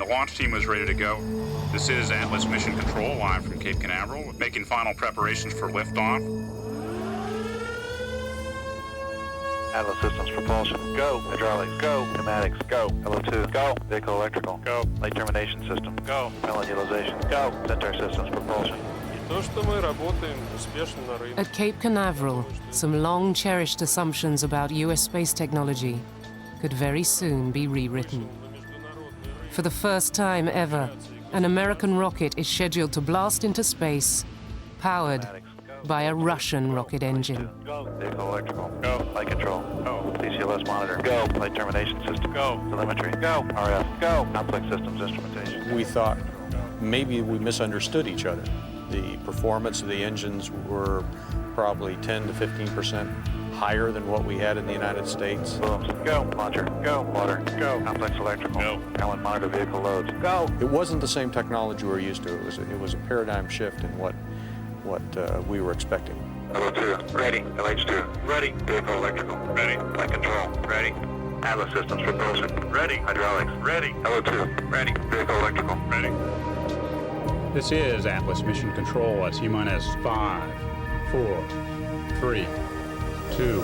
The launch team was ready to go. This is Atlas Mission Control live from Cape Canaveral, making final preparations for liftoff. Atlas Systems propulsion, go. Hydraulics, go. Pneumatics, go. LO2, go. Vehicle electrical, go. Light termination system, go. Melon utilization, go. Centaur Systems propulsion. At Cape Canaveral, some long-cherished assumptions about US space technology could very soon be rewritten. For the first time ever, an American rocket is scheduled to blast into space, powered by a Russian rocket engine. Go. Vehicle electrical, go. Light control, go. PCLS monitor, go. Light termination system, go. Telemetry, go. RF, go. Complex systems instrumentation. We thought maybe we misunderstood each other. The performance of the engines were probably 10 to 15% higher than what we had in the United States. Booms, go. Launcher, go. Water, go. Complex electrical, go. Allen monitor vehicle loads, go. It wasn't the same technology we were used to. It was a paradigm shift in what we were expecting. LO2, ready. LH2, ready. Vehicle electrical, ready. Light control, ready. Atlas Systems propulsion, ready. Hydraulics, ready. LO2, ready. Vehicle electrical, ready. This is Atlas Mission Control at T-minus 5, 4, 3, 2.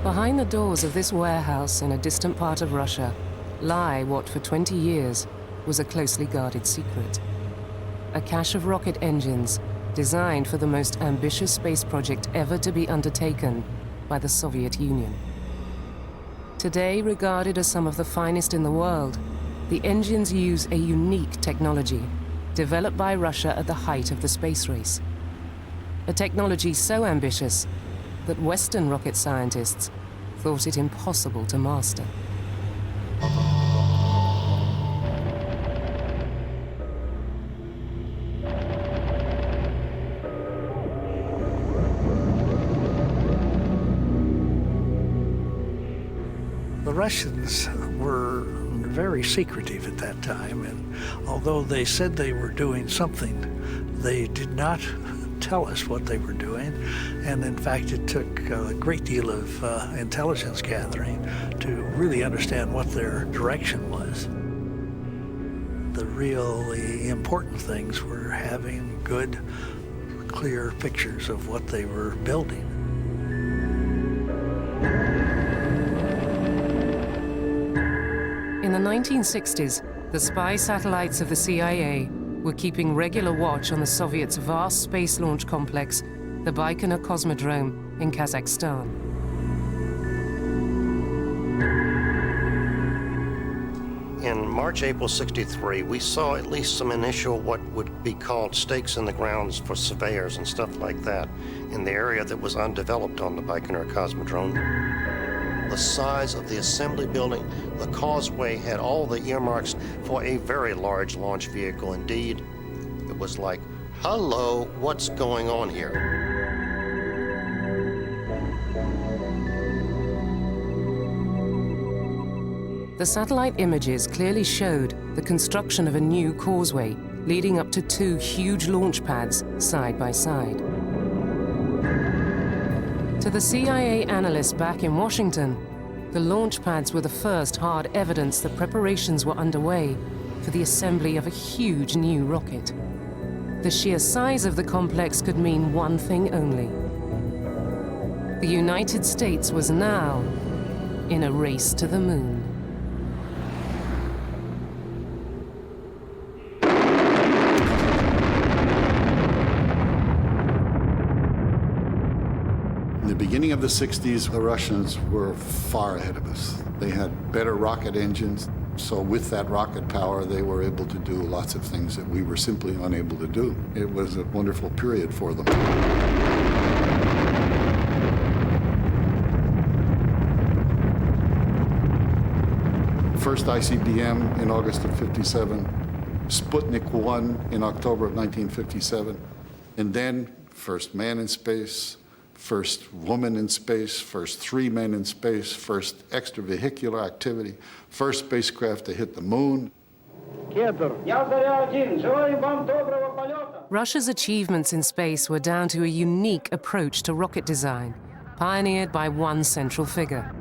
Behind the doors of this warehouse in a distant part of Russia lie what for 20 years was a closely guarded secret. A cache of rocket engines designed for the most ambitious space project ever to be undertaken by the Soviet Union. Today regarded as some of the finest in the world, the engines use a unique technology developed by Russia at the height of the space race. A technology so ambitious that Western rocket scientists thought it impossible to master. The Russians were very secretive at that time, and although they said they were doing something, they did not tell us what they were doing, and in fact it took a great deal of intelligence gathering to really understand what their direction was. The really important things were having good, clear pictures of what they were building. In the 1960s, the spy satellites of the CIA were keeping regular watch on the Soviets' vast space launch complex, the Baikonur Cosmodrome in Kazakhstan. In March, April '63, we saw at least some initial what would be called stakes in the grounds for surveyors and stuff like that in the area that was undeveloped on the Baikonur Cosmodrome. The size of the assembly building, the causeway had all the earmarks for a very large launch vehicle indeed. It was like, hello, what's going on here? The satellite images clearly showed the construction of a new causeway leading up to two huge launch pads side by side. To the CIA analysts back in Washington, the launch pads were the first hard evidence that preparations were underway for the assembly of a huge new rocket. The sheer size of the complex could mean one thing only. The United States was now in a race to the moon. In the beginning of the 60s, the Russians were far ahead of us. They had better rocket engines, so with that rocket power, they were able to do lots of things that we were simply unable to do. It was a wonderful period for them. First ICBM in August of '57, Sputnik 1 in October of 1957, and then first man in space, first woman in space, first 3 men in space, first extravehicular activity, first spacecraft to hit the moon. Russia's achievements in space were down to a unique approach to rocket design, pioneered by one central figure.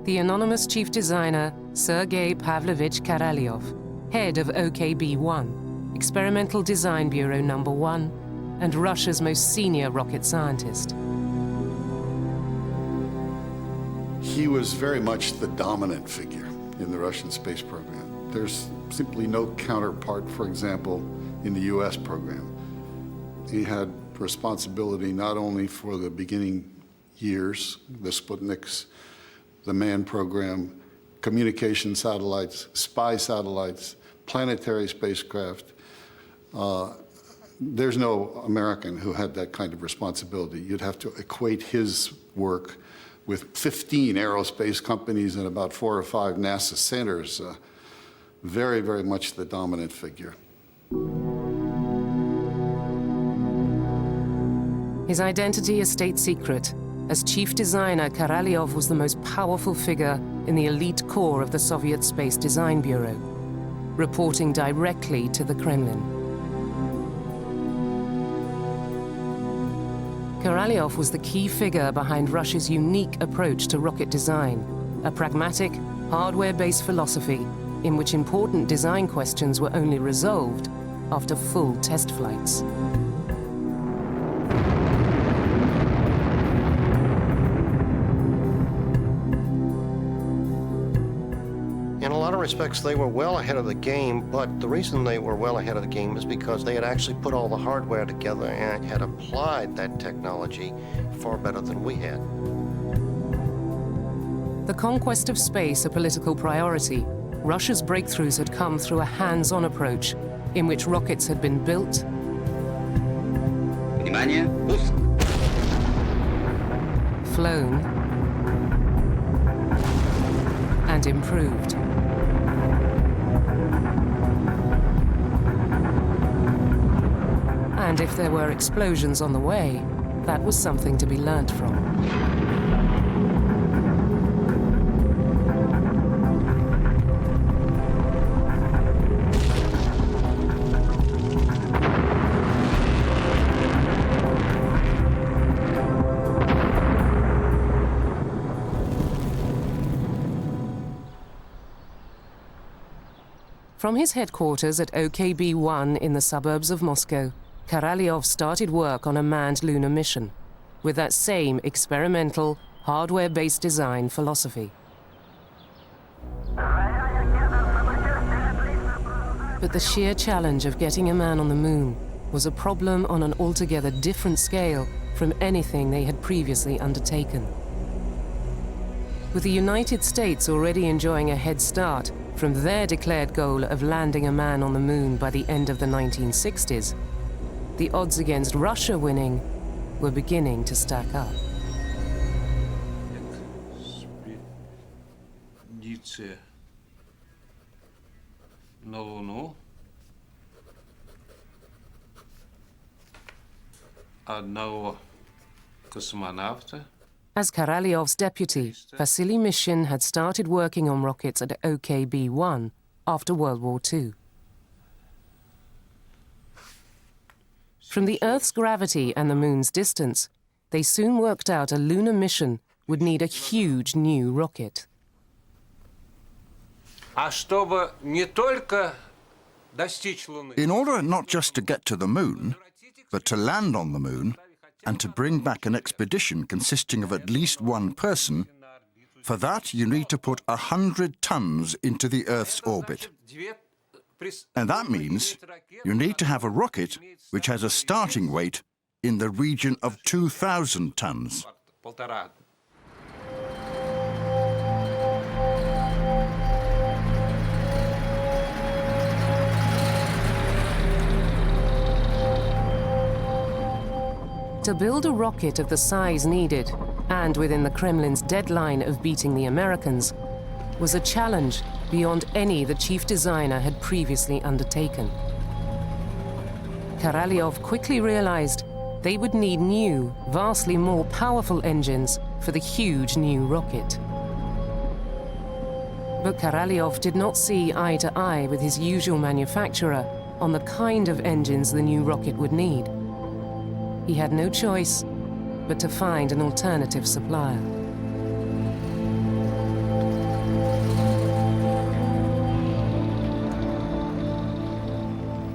The anonymous chief designer, Sergei Pavlovich Korolyov, head of OKB-1, Experimental Design Bureau No. 1, and Russia's most senior rocket scientist. He was very much the dominant figure in the Russian space program. There's simply no counterpart, for example, in the US program. He had responsibility not only for the beginning years, the Sputniks, the manned program, communication satellites, spy satellites, planetary spacecraft. There's no American who had that kind of responsibility. You'd have to equate his work with 15 aerospace companies and about 4 or 5 NASA centers. Very, very much the dominant figure. His identity a state secret. As chief designer, Korolyov was the most powerful figure in the elite core of the Soviet Space Design Bureau, reporting directly to the Kremlin. Korolyov was the key figure behind Russia's unique approach to rocket design, a pragmatic, hardware-based philosophy in which important design questions were only resolved after full test flights. In a lot of respects, they were well ahead of the game, but the reason they were well ahead of the game is because they had actually put all the hardware together and had applied that technology far better than we had. The conquest of space a political priority, Russia's breakthroughs had come through a hands-on approach in which rockets had been built, flown, and improved. And if there were explosions on the way, that was something to be learnt from. From his headquarters at OKB-1 in the suburbs of Moscow, Korolyov started work on a manned lunar mission, with that same experimental, hardware-based design philosophy. But the sheer challenge of getting a man on the moon was a problem on an altogether different scale from anything they had previously undertaken. With the United States already enjoying a head start from their declared goal of landing a man on the moon by the end of the 1960s, the odds against Russia winning were beginning to stack up. Экспедиция на Луну. Одного космонавта. As Korolyov's deputy, Vasily Mishin had started working on rockets at OKB-1 after World War II. From the Earth's gravity and the Moon's distance, they soon worked out a lunar mission would need a huge new rocket. In order not just to get to the moon, but to land on the moon and to bring back an expedition consisting of at least one person, for that you need to put 100 tons into the Earth's orbit. And that means you need to have a rocket which has a starting weight in the region of 2,000 tons. To build a rocket of the size needed, and within the Kremlin's deadline of beating the Americans, was a challenge beyond any the chief designer had previously undertaken. Korolyov quickly realized they would need new, vastly more powerful engines for the huge new rocket. But Korolyov did not see eye to eye with his usual manufacturer on the kind of engines the new rocket would need. He had no choice but to find an alternative supplier.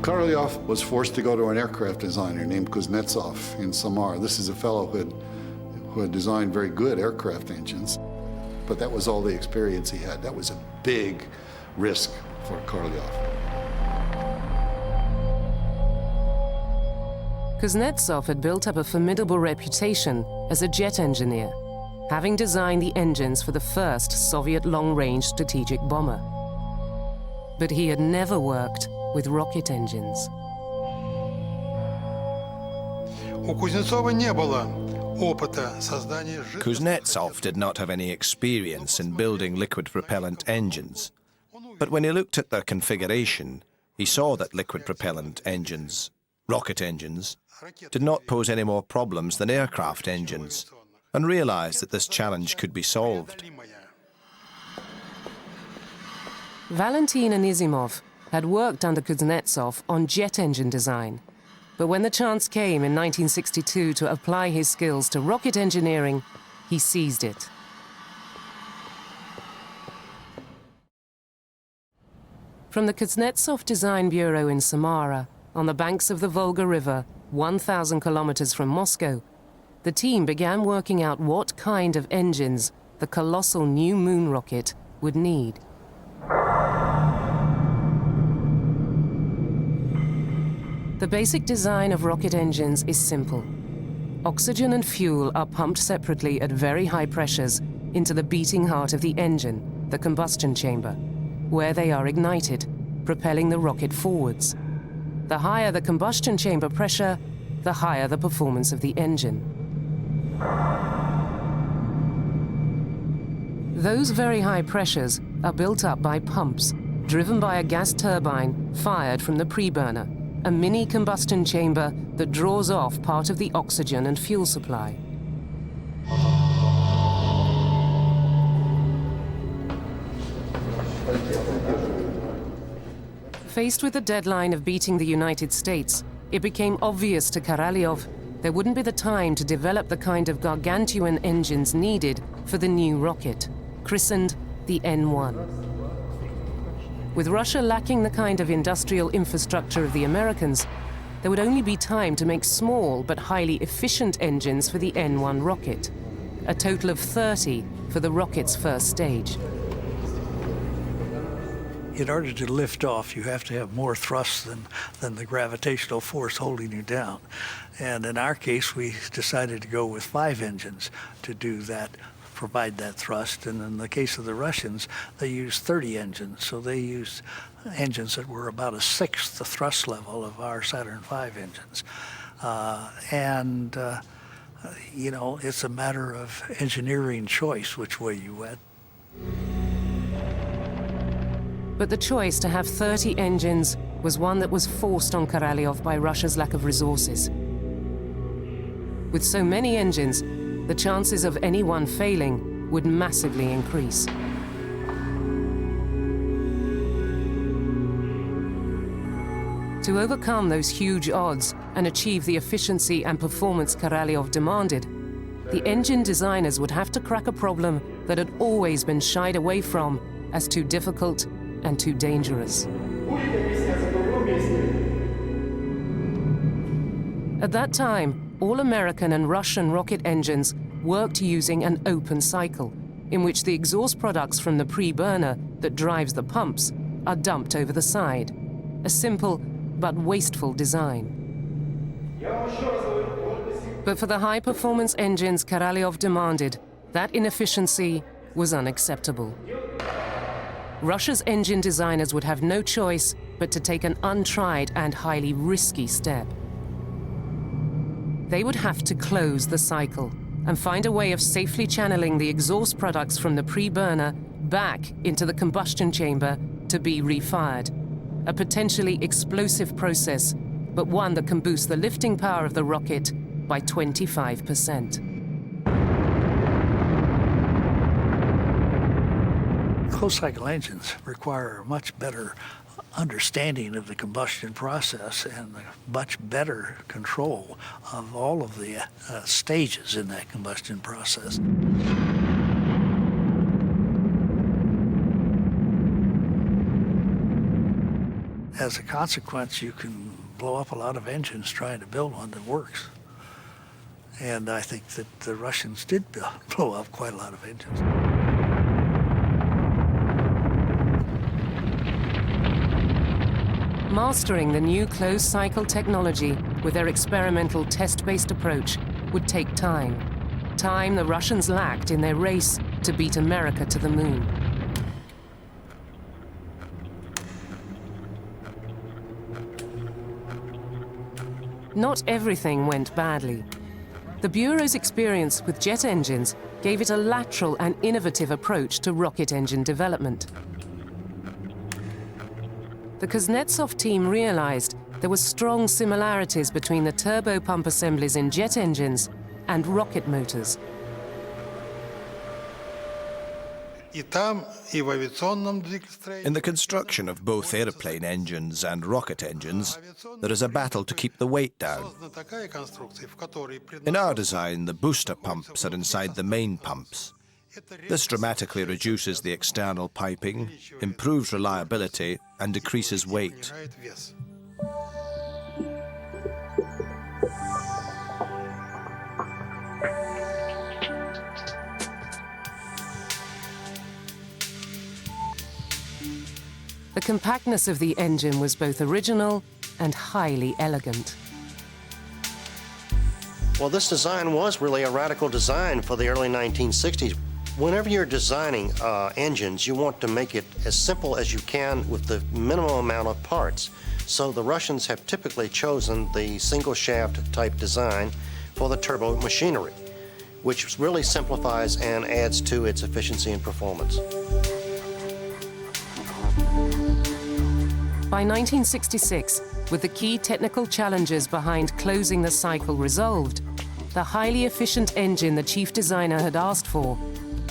Korolyov was forced to go to an aircraft designer named Kuznetsov in Samara. This is a fellow who had designed very good aircraft engines, but that was all the experience he had. That was a big risk for Korolyov. Kuznetsov had built up a formidable reputation as a jet engineer, having designed the engines for the first Soviet long-range strategic bomber. But he had never worked with rocket engines. Kuznetsov did not have any experience in building liquid propellant engines, but when he looked at their configuration, he saw that liquid propellant engines, rocket engines, did not pose any more problems than aircraft engines, and realized that this challenge could be solved. Valentin Anisimov had worked under Kuznetsov on jet engine design, but when the chance came in 1962 to apply his skills to rocket engineering, he seized it. From the Kuznetsov Design Bureau in Samara, on the banks of the Volga River, 1,000 kilometers from Moscow, the team began working out what kind of engines the colossal new moon rocket would need. The basic design of rocket engines is simple. Oxygen and fuel are pumped separately at very high pressures into the beating heart of the engine, the combustion chamber, where they are ignited, propelling the rocket forwards. The higher the combustion chamber pressure, the higher the performance of the engine. Those very high pressures are built up by pumps, driven by a gas turbine fired from the preburner, a mini combustion chamber that draws off part of the oxygen and fuel supply. Faced with the deadline of beating the United States, it became obvious to Korolyov there wouldn't be the time to develop the kind of gargantuan engines needed for the new rocket, christened the N1. With Russia lacking the kind of industrial infrastructure of the Americans, there would only be time to make small but highly efficient engines for the N1 rocket, a total of 30 for the rocket's first stage. In order to lift off, you have to have more thrust than the gravitational force holding you down. And in our case, we decided to go with 5 engines to do that, provide that thrust. And in the case of the Russians, they used 30 engines. So they used engines that were about a sixth the thrust level of our Saturn V engines. You know, it's a matter of engineering choice which way you went. But the choice to have 30 engines was one that was forced on Korolyov by Russia's lack of resources. With so many engines, the chances of any one failing would massively increase. To overcome those huge odds and achieve the efficiency and performance Korolyov demanded, the engine designers would have to crack a problem that had always been shied away from as too difficult and too dangerous. At that time, all American and Russian rocket engines worked using an open cycle, in which the exhaust products from the pre-burner that drives the pumps are dumped over the side. A simple but wasteful design. But for the high-performance engines Korolyov demanded, that inefficiency was unacceptable. Russia's engine designers would have no choice but to take an untried and highly risky step. They would have to close the cycle and find a way of safely channeling the exhaust products from the pre-burner back into the combustion chamber to be refired. A potentially explosive process, but one that can boost the lifting power of the rocket by 25%. Closed-cycle engines require a much better understanding of the combustion process and a much better control of all of the stages in that combustion process. As a consequence, you can blow up a lot of engines trying to build one that works. And I think that the Russians did blow up quite a lot of engines. Mastering the new closed-cycle technology with their experimental test-based approach would take time. Time the Russians lacked in their race to beat America to the moon. Not everything went badly. The Bureau's experience with jet engines gave it a lateral and innovative approach to rocket engine development. The Kuznetsov team realized there were strong similarities between the turbopump assemblies in jet engines and rocket motors. In the construction of both airplane engines and rocket engines, there is a battle to keep the weight down. In our design, the booster pumps are inside the main pumps. This dramatically reduces the external piping, improves reliability, and decreases weight. The compactness of the engine was both original and highly elegant. Well, this design was really a radical design for the early 1960s. Whenever you're designing engines, you want to make it as simple as you can with the minimum amount of parts. So the Russians have typically chosen the single shaft type design for the turbo machinery, which really simplifies and adds to its efficiency and performance. By 1966, with the key technical challenges behind closing the cycle resolved, the highly efficient engine the chief designer had asked for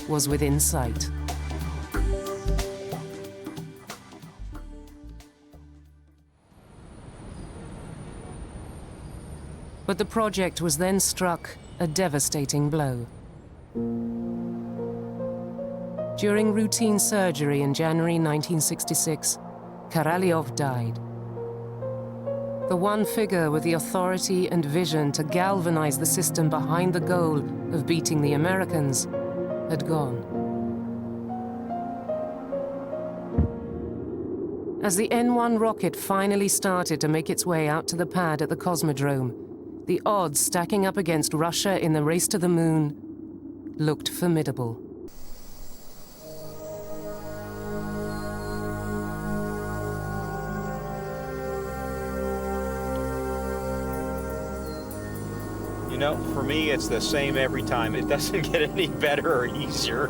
was within sight. But the project was then struck a devastating blow. During routine surgery in January 1966, Korolyov died. The one figure with the authority and vision to galvanize the system behind the goal of beating the Americans had gone. As the N-1 rocket finally started to make its way out to the pad at the Cosmodrome, the odds stacking up against Russia in the race to the moon looked formidable. You know, for me, it's the same every time. It doesn't get any better or easier.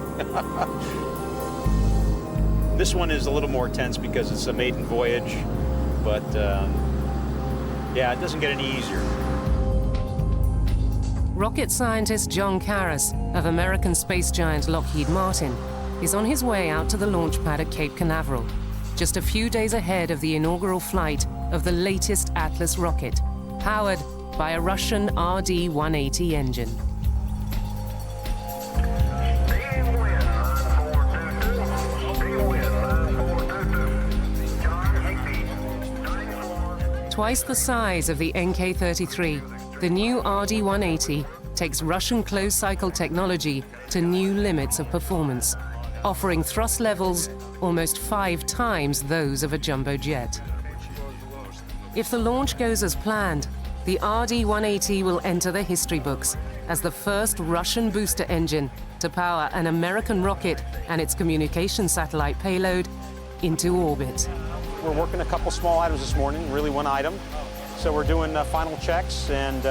This one is a little more tense because it's a maiden voyage, but yeah, it doesn't get any easier. Rocket scientist John Karras of American space giant Lockheed Martin is on his way out to the launch pad at Cape Canaveral, just a few days ahead of the inaugural flight of the latest Atlas rocket, powered by a Russian RD-180 engine. Twice the size of the NK-33, the new RD-180 takes Russian closed-cycle technology to new limits of performance, offering thrust levels almost 5 times those of a jumbo jet. If the launch goes as planned, the RD-180 will enter the history books as the first Russian booster engine to power an American rocket and its communication satellite payload into orbit. We're working a couple small items this morning, really one item. So we're doing final checks and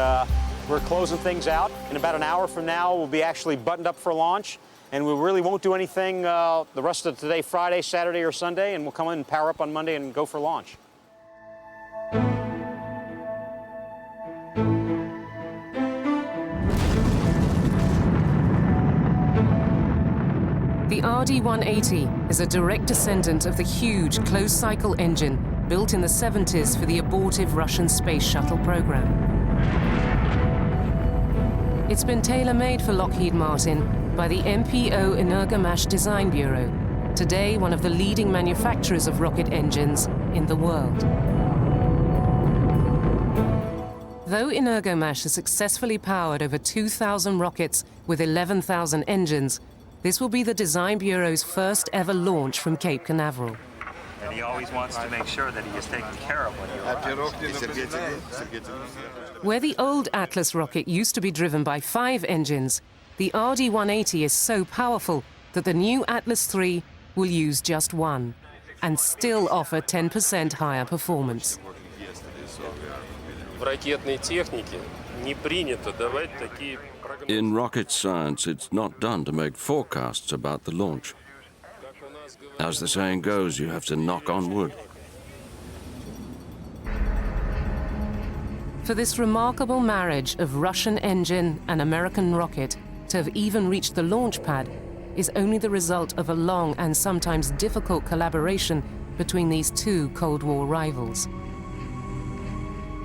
we're closing things out. In about an hour from now, we'll be actually buttoned up for launch. and we really won't do anything the rest of today, Friday, Saturday, or Sunday, and we'll come in and power up on Monday and go for launch. The RD-180 is a direct descendant of the huge closed-cycle engine built in the 70s for the abortive Russian space shuttle program. It's been tailor-made for Lockheed Martin by the MPO Energomash Design Bureau, today one of the leading manufacturers of rocket engines in the world. Though Energomash has successfully powered over 2,000 rockets with 11,000 engines, this will be the Design Bureau's first ever launch from Cape Canaveral. And he always wants to make sure that he is taken care of when you arrive. Where the old Atlas rocket used to be driven by 5 engines, the RD-180 is so powerful that the new Atlas III will use just 1 and still offer 10% higher performance. In rocket science, it's not done to make forecasts about the launch. As the saying goes, you have to knock on wood. For this remarkable marriage of Russian engine and American rocket to have even reached the launch pad is only the result of a long and sometimes difficult collaboration between these two Cold War rivals.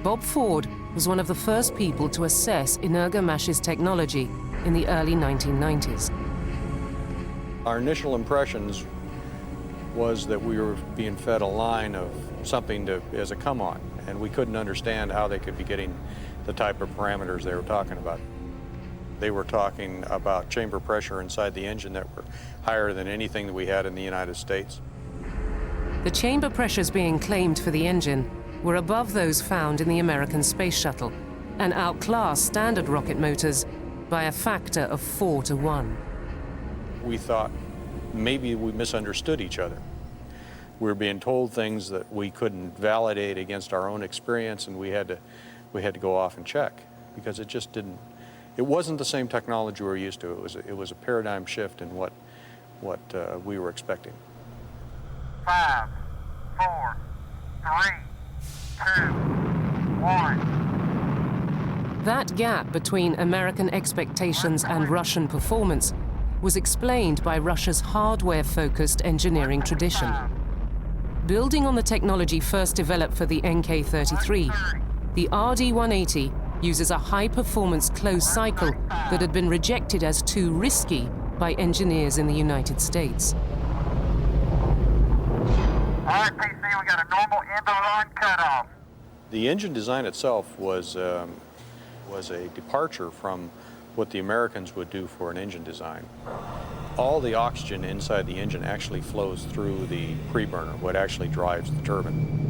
Bob Ford was one of the first people to assess Energomash's technology in the early 1990s. Our initial impressions was that we were being fed a line of something as a come-on, and we couldn't understand how they could be getting the type of parameters they were talking about. They were talking about chamber pressure inside the engine that were higher than anything that we had in the United States. The chamber pressures being claimed for the engine were above those found in the American space shuttle and outclassed standard rocket motors by a factor of 4 to 1. We thought maybe we misunderstood each other. We were being told things that we couldn't validate against our own experience, and we had to go off and check, because it just didn't. It wasn't the same technology we were used to. It was a paradigm shift in what we were expecting. 5, 4, 3, 2, 1. That gap between American expectations and Russian performance was explained by Russia's hardware-focused engineering tradition. Building on the technology first developed for the NK-33, the RD-180 uses a high-performance closed cycle that had been rejected as too risky by engineers in the United States. All right, PC, we got a normal end-of-line cutoff. The engine design itself was a departure from what the Americans would do for an engine design. All the oxygen inside the engine actually flows through the preburner, what actually drives the turbine.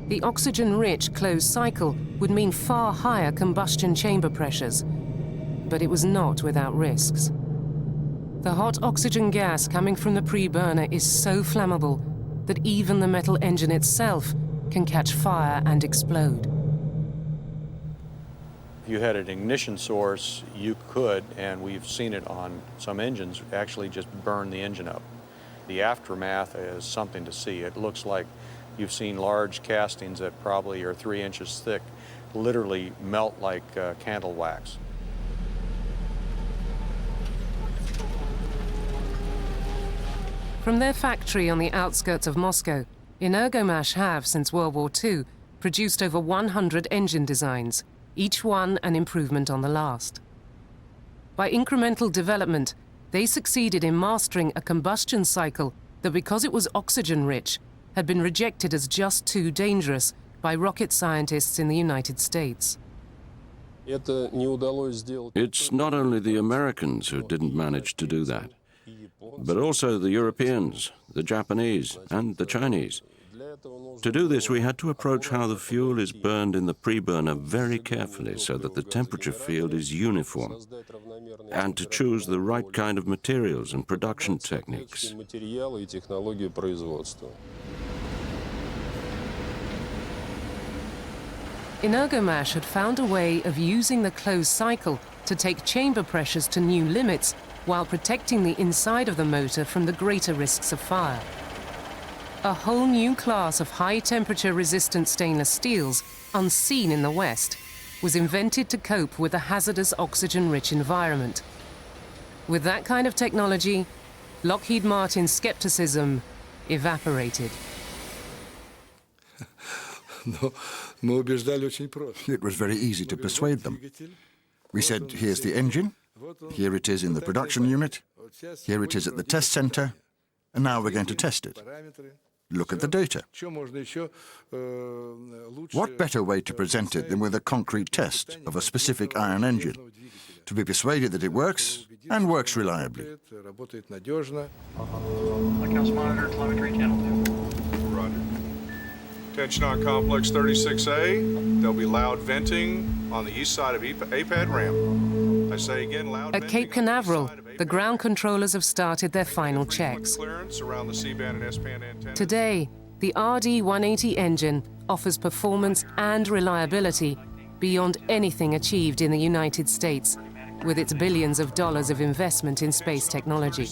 The oxygen-rich closed cycle would mean far higher combustion chamber pressures, but it was not without risks. The hot oxygen gas coming from the preburner is so flammable that even the metal engine itself can catch fire and explode. If you had an ignition source, you could, and we've seen it on some engines, actually just burn the engine up. The aftermath is something to see. It looks like you've seen large castings that probably are 3 inches thick, literally melt like candle wax. From their factory on the outskirts of Moscow, Energomash have, since World War II, produced over 100 engine designs, each one an improvement on the last. By incremental development, they succeeded in mastering a combustion cycle that, because it was oxygen-rich, had been rejected as just too dangerous by rocket scientists in the United States. It's not only the Americans who didn't manage to do that, but also the Europeans, the Japanese, and the Chinese. To do this, we had to approach how the fuel is burned in the preburner very carefully so that the temperature field is uniform, and to choose the right kind of materials and production techniques. Energomash had found a way of using the closed cycle to take chamber pressures to new limits while protecting the inside of the motor from the greater risks of fire. A whole new class of high-temperature resistant stainless steels, unseen in the West, was invented to cope with a hazardous oxygen-rich environment. With that kind of technology, Lockheed Martin's skepticism evaporated. It was very easy to persuade them. We said, here's the engine, here it is in the production unit, here it is at the test center, and now we're going to test it. Look at the data. What better way to present it than with a concrete test of a specific iron engine, to be persuaded that it works, and works reliably. Lighthouse monitor, telemetry, channel 2. Roger. Attention on complex 36A. There'll be loud venting on the east side of APAD ramp. I say again, loud venting. At Cape Canaveral, the ground controllers have started their final checks. Clearance around the C-band and S-band antennas. Today, the RD-180 engine offers performance and reliability beyond anything achieved in the United States, with its billions of dollars of investment in space technology.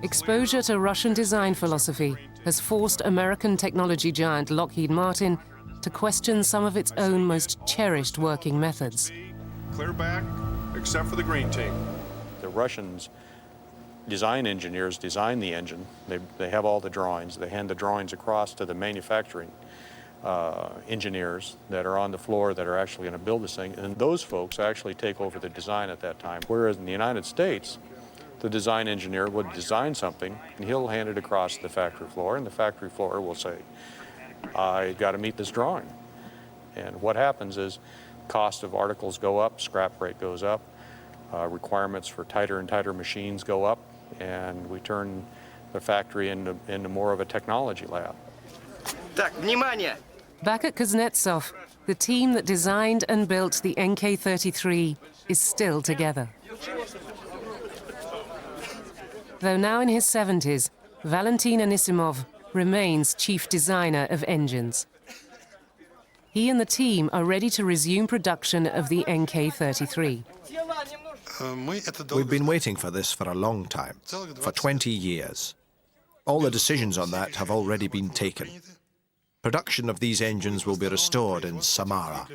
Exposure to Russian design philosophy has forced American technology giant Lockheed Martin to question some of its own most cherished working methods. Clear back, except for the green team. The Russians design engineers design the engine. They have all the drawings. They hand the drawings across to the manufacturing engineers that are on the floor that are actually going to build this thing, and those folks actually take over the design at that time. Whereas in the United States, the design engineer would design something, and he'll hand it across the factory floor, and the factory floor will say, I got to meet this drawing. And what happens is cost of articles go up, scrap rate goes up, requirements for tighter and tighter machines go up, and we turn the factory into more of a technology lab. Так, внимание! Back at Kuznetsov, the team that designed and built the NK-33 is still together. Though now in his 70s, Valentin Anisimov remains chief designer of engines. He and the team are ready to resume production of the NK-33. We've been waiting for this for a long time, for 20 years. All the decisions on that have already been taken. Production of these engines will be restored in Samara.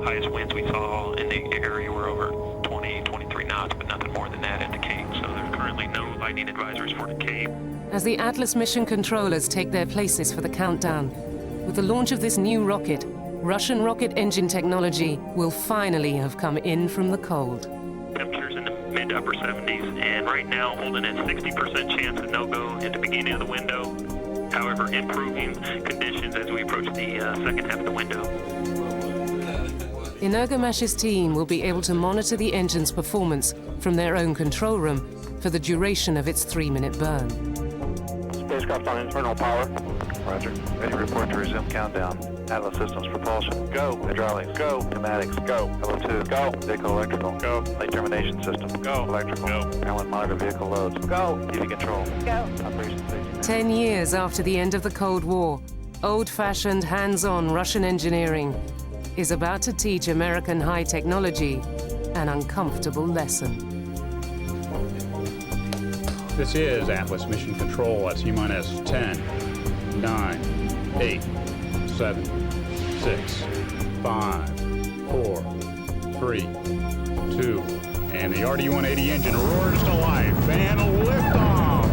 Highest winds we saw in the area were over 20, 23 knots, but nothing more than that at the Cape. So there's currently no lightning advisories for the Cape. As the Atlas mission controllers take their places for the countdown, with the launch of this new rocket, Russian rocket engine technology will finally have come in from the cold. Temperatures in the mid to upper 70s, and right now holding at 60% chance of no-go at the beginning of the window. However, improving conditions as we approach the second half of the window. Energomesh's team will be able to monitor the engine's performance from their own control room for the duration of its 3-minute burn. Spacecraft on internal power. Roger. Ready to report to resume countdown. Atlas systems propulsion. Go. Hydraulics. Go. Pneumatics. Go. LO2. Go. Vehicle electrical. Go. Late termination system. Go. Electrical. Go. Allen monitor vehicle loads. Go. EV control. Go. Operation safety. 10 years after the end of the Cold War, old-fashioned, hands-on Russian engineering is about to teach American high technology an uncomfortable lesson. This is Atlas Mission Control at T-minus 10, 9, 8, 7, 6, 5, 4, 3, 2, and the RD-180 engine roars to life and liftoff!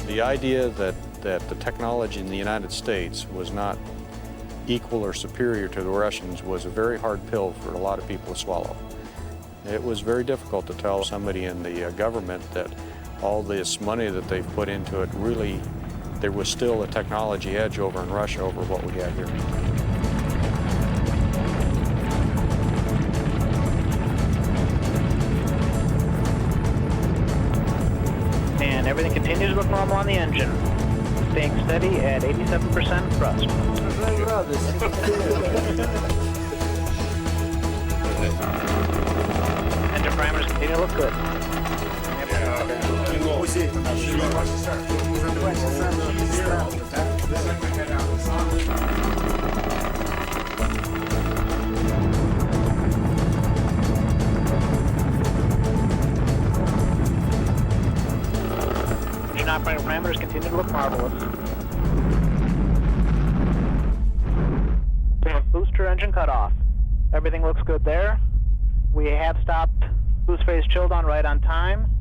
The idea that the technology in the United States was not equal or superior to the Russians was a very hard pill for a lot of people to swallow. It was very difficult to tell somebody in the government that all this money that they've put into it, really, there was still a technology edge over in Russia over what we had here. And everything continues to look normal on the engine. Staying steady at 87% thrust. Engine parameters continue to look good. Engine operating parameters continue to look marvelous. Booster engine cut off. Everything looks good there. We have stopped boost phase chill down right on time.